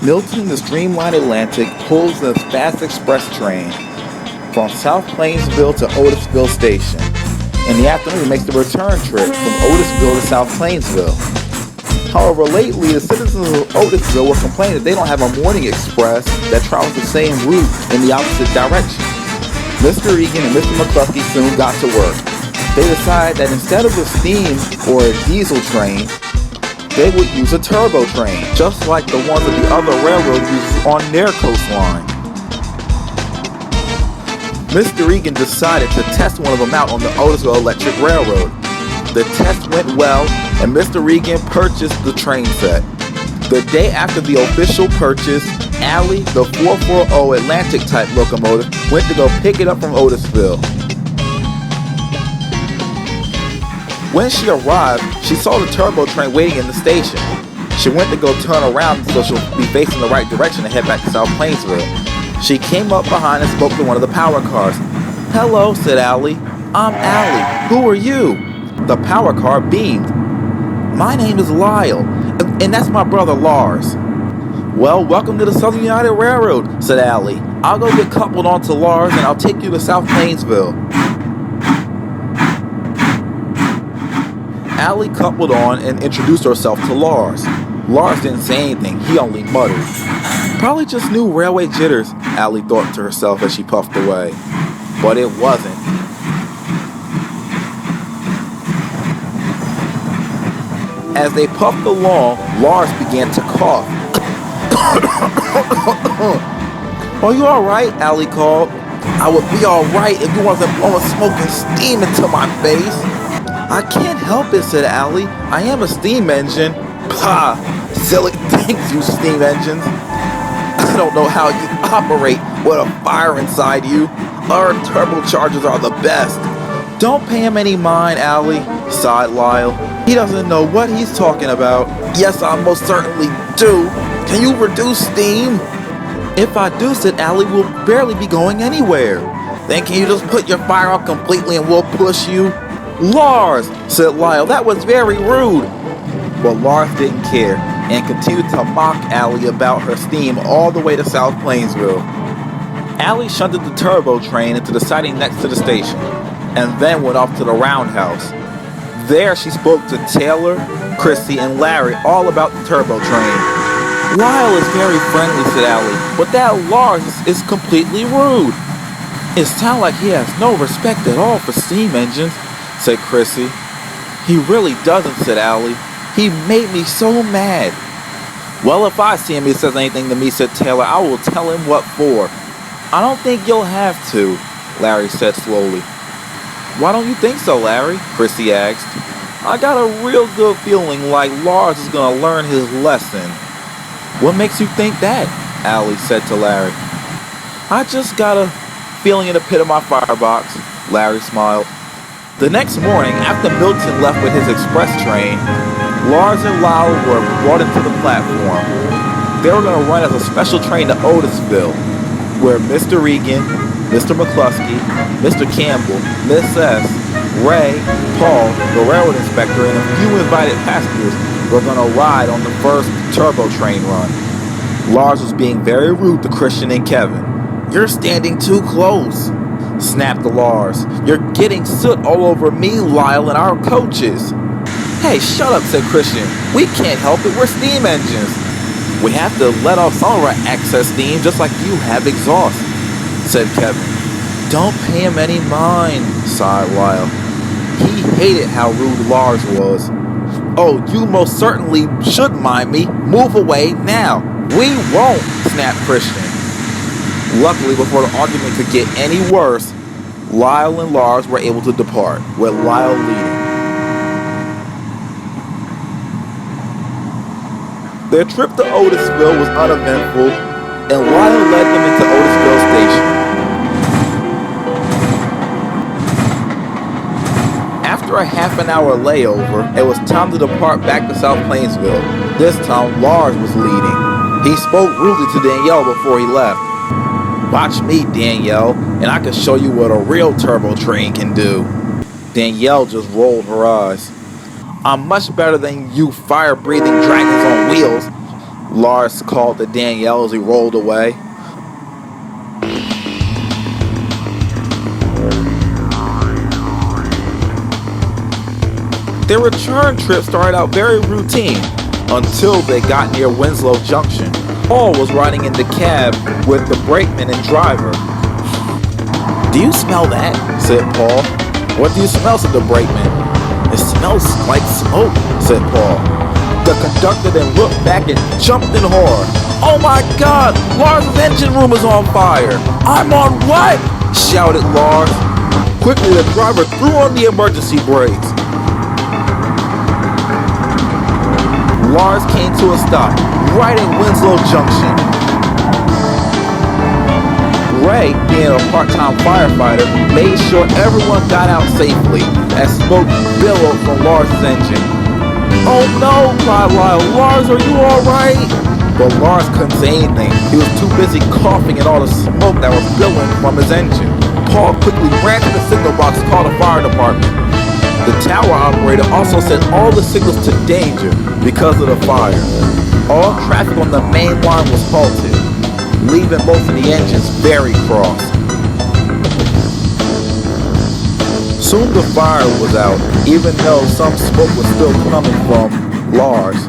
Milton, the streamlined Atlantic, pulls the fast express train from South Plainsville to Otisville Station. In the afternoon, it makes the return trip from Otisville to South Plainsville. However, lately, the citizens of Otisville were complaining that they don't have a morning express that travels the same route in the opposite direction. Mr. Egan and Mr. McCluskey soon got to work. They decided that instead of a steam or a diesel train, they would use a turbo train, just like the ones that the other railroad uses on their coastline. Mr. Egan decided to test one of them out on the Otisville Electric Railroad. The test went well, and Mr. Egan purchased the train set. The day after the official purchase, Allie, the 440 Atlantic type locomotive, went to go pick it up from Otisville. When she arrived, she saw the turbo train waiting in the station. She went to go turn around so she'll be facing the right direction and head back to South Plainsville. She came up behind and spoke to one of the power cars. "Hello," said Allie. "I'm Allie. Who are you?" The power car beamed. "My name is Lyle, and that's my brother Lars." "Well, welcome to the Southern United Railroad," said Allie. "I'll go get coupled onto Lars and I'll take you to South Plainsville." Allie coupled on and introduced herself to Lars. Lars didn't say anything, he only muttered. Probably just new railway jitters, Allie thought to herself as she puffed away. But it wasn't. As they puffed along, Lars began to cough. "Are you alright?" Allie called. "I would be alright if you wasn't blowing smoke and steam into my face." "I can't help it," said Allie. "I am a steam engine." "Pah! Silly things, you steam engines. I don't know how you operate with a fire inside you. Our turbochargers are the best." "Don't pay him any mind, Allie," sighed Lyle. "He doesn't know what he's talking about." "Yes, I most certainly do. Can you reduce steam?" "If I do," said Allie, "we'll barely be going anywhere." "Then can you just put your fire out completely and we'll push you?" "Lars," said Lyle, "that was very rude." But Lars didn't care and continued to mock Allie about her steam all the way to South Plainsville. Allie shunted the turbo train into the siding next to the station and then went off to the roundhouse. There she spoke to Taylor, Chrissy, and Larry all about the turbo train. "Lyle is very friendly," said Allie, "but that Lars is completely rude." "It sounds like he has no respect at all for steam engines," said Chrissy. "He really doesn't," said Allie. "He made me so mad." "Well, if I see him he says anything to me," said Taylor, "I will tell him what for." "I don't think you'll have to," Larry said slowly. "Why don't you think so, Larry?" Chrissy asked. "I got a real good feeling like Lars is going to learn his lesson." "What makes you think that?" Allie said to Larry. "I just got a feeling in the pit of my firebox," Larry smiled. The next morning, after Milton left with his express train, Lars and Lyle were brought into the platform. They were going to run as a special train to Otisville, where Mr. Egan, Mr. McCluskey, Mr. Campbell, Miss S., Ray, Paul, the railroad inspector, and a few invited passengers were going to ride on the first turbo train run. Lars was being very rude to Christian and Kevin. "You're standing too close," snapped Lars. "You're getting soot all over me, Lyle, and our coaches." "Hey, shut up," said Christian. "We can't help it, we're steam engines. We have to let off some of our excess steam just like you have exhaust," said Kevin. "Don't pay him any mind," sighed Lyle. He hated how rude Lars was. "Oh, you most certainly should mind me. Move away now." "We won't," snapped Christian. Luckily, before the argument could get any worse, Lyle and Lars were able to depart, with Lyle leading. Their trip to Otisville was uneventful, and Lyle led them into Otisville Station. After a half-an-hour layover, it was time to depart back to South Plainsville. This time, Lars was leading. He spoke rudely to Danielle before he left. "Watch me, Danielle, and I can show you what a real turbo train can do." Danielle just rolled her eyes. "I'm much better than you fire-breathing dragons on wheels," Lars called to Danielle as he rolled away. Their return trip started out very routine until they got near Winslow Junction. Paul was riding in the cab with the brakeman and driver. "Do you smell that?" said Paul. "What do you smell?" said the brakeman. "It smells like smoke," said Paul. The conductor then looked back and jumped in horror. "Oh my God! Lars' engine room is on fire!" "I'm on what?" shouted Lars. Quickly, the driver threw on the emergency brakes. Lars came to a stop right at Winslow Junction. Ray, being a part-time firefighter, made sure everyone got out safely as smoke billowed from Lars' engine. "Oh no!" cried Lyle. "Lars, are you alright?" But Lars couldn't say anything. He was too busy coughing at all the smoke that was billowing from his engine. Paul quickly ran to the signal box to call the fire department. The tower operator also set all the signals to danger because of the fire. All traffic on the main line was halted, leaving most of the engines very cross. Soon the fire was out, even though some smoke was still coming from Lars.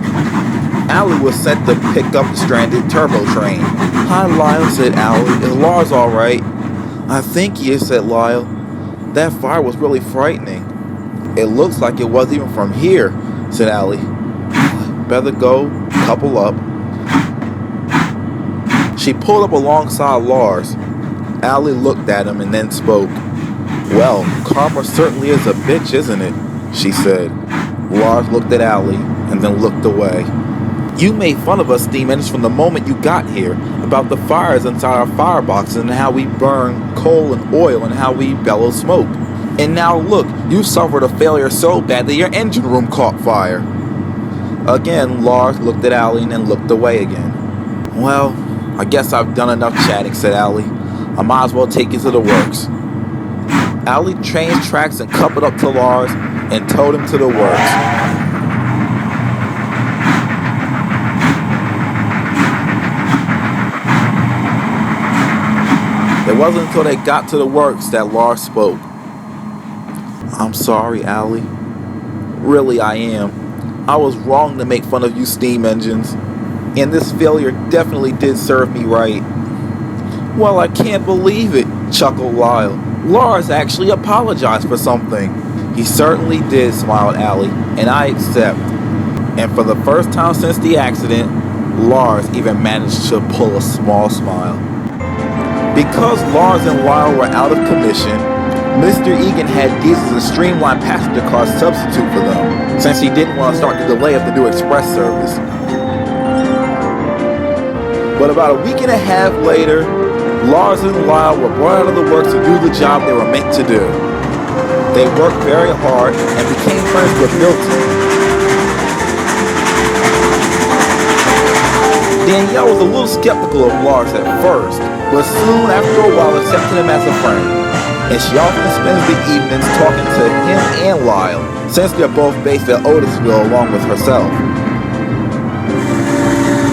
Allie was sent to pick up the stranded turbo train. "Hi, Lyle," said Allie. "Is Lars alright?" "I think he is," said Lyle. "That fire was really frightening." "It looks like it wasn't even from here," said Allie. "Better go couple up." She pulled up alongside Lars. Allie looked at him and then spoke. "Well, karma certainly is a bitch, isn't it?" she said. Lars looked at Allie and then looked away. "You made fun of us steam engines from the moment you got here about the fires inside our fireboxes and how we burn coal and oil and how we bellow smoke. And now look, you suffered a failure so bad that your engine room caught fire." Again, Lars looked at Allie and then looked away again. "Well, I guess I've done enough chatting," said Allie. "I might as well take you to the works." Allie changed tracks and coupled up to Lars and towed him to the works. It wasn't until they got to the works that Lars spoke. "I'm sorry, Allie. Really, I am. I was wrong to make fun of you steam engines. And this failure definitely did serve me right." "Well, I can't believe it," chuckled Lyle. "Lars actually apologized for something." "He certainly did," smiled Allie, "and I accept." And for the first time since the accident, Lars even managed to pull a small smile. Because Lars and Lyle were out of commission, Mr.Egan had diesels and streamlined passenger cars substitute for them, since he didn't want to start the delay of the new express service. But about a week and a half later, Lars and Lyle were brought out of the works to do the job they were meant to do. They worked very hard and became friends with Milton. Danielle was a little skeptical of Lars at first, but soon after a while accepted him as a friend. And she often spends the evenings talking to him and Lyle, since they're both based at Otisville along with herself.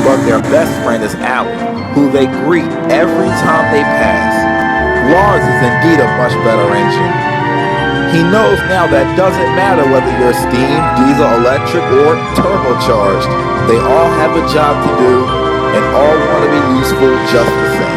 But their best friend is Allie, who they greet every time they pass. Lars is indeed a much better engine. He knows now that it doesn't matter whether you're steam, diesel, electric, or turbocharged. They all have a job to do, and all want to be useful just the same.